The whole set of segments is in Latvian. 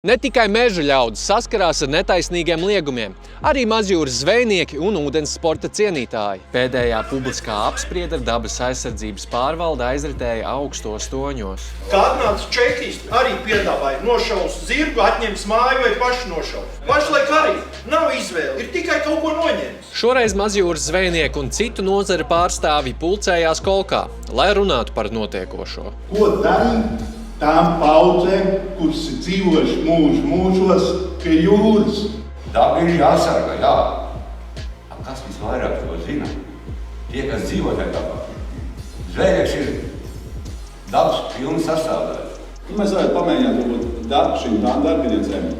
Ne tikai meža ļaudis saskarās ar netaisnīgiem liegumiem, arī mazjūras zvejnieki un ūdens sporta cienītāji. Pēdējā publiskā apspriede ar dabas aizsardzības pārvaldi aizritēja augstos toņos. Kā atnāca Čehijas, arī piedāvāja nošaus zirgu, atņems māju vai paši nošaus. Pašlaik arī nav izvēle, ir tikai kaut ko noņemt. Šoreiz mazjūras zvejnieku un citu nozara pārstāvji pulcējās Kolkā, lai runātu par notiekošo. Ko darīt tām paudzēm, kuras ir dzīvojuši mūžos pie jūras? Daba ir jāsargā, jā. Kas visvairāk to zina? Tie, kas dzīvo tajā dabā. Zvejnieks ir dabas pilna sastāvdaļa. Mēs varētu pamēģināt darbu šīm darbiniecēm.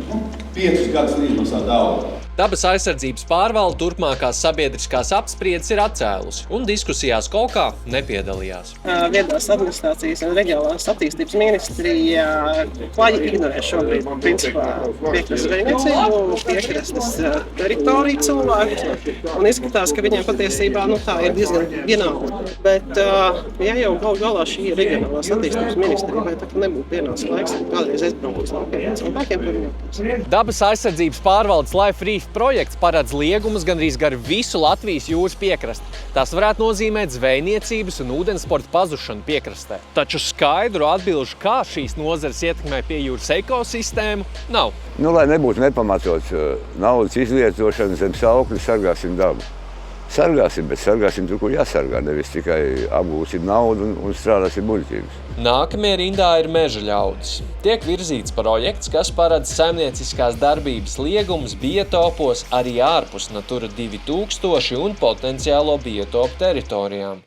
5 gadus neizmaksā daudz. Dabas aizsardzības pārvalde turpmākās sabiedriskās apspriedes ir atcēlusi un diskusijās Kolkā nepiedalījās. Viedās administrācijas un reģionālās attīstības ministrija klāji ignorē šobrīd principā piekrastes zvejniecību, piekrastes teritoriju cilvēku. Un izskatās, ka viņiem patiesībā tā ir diezgan vienalga. Bet ja jau galā šī ir reģionālās attīstības ministrija, vai tā nebūtu pienācis laiks kādreiz aizbraukt uz laukiem cilvēkiem parunāties. Dabas aizsardzības pārvaldes Life Reef projekts paredz liegumus gandrīz gar visu Latvijas jūras piekrasti. Tas varētu nozīmēt zvejniecības un ūdensporta pazušanu piekrastē. Taču skaidru atbilžu, kā šīs nozares ietekmē pie jūras ekosistēmu, nav. Lai nebūtu nepamatots naudas izlietošana zem saukļa, sargāsim dabu. Sargāsim, bet sargāsim tur, kur jāsargā, nevis tikai apgūsim naudu un strādāsim muļķības. Nākamie rindā ir meža ļaudis. Tiek virzīts projekts, kas paredz saimnieciskās darbības liegumus biotopos arī ārpus Natura 2000 un potenciālo biotopu teritorijām.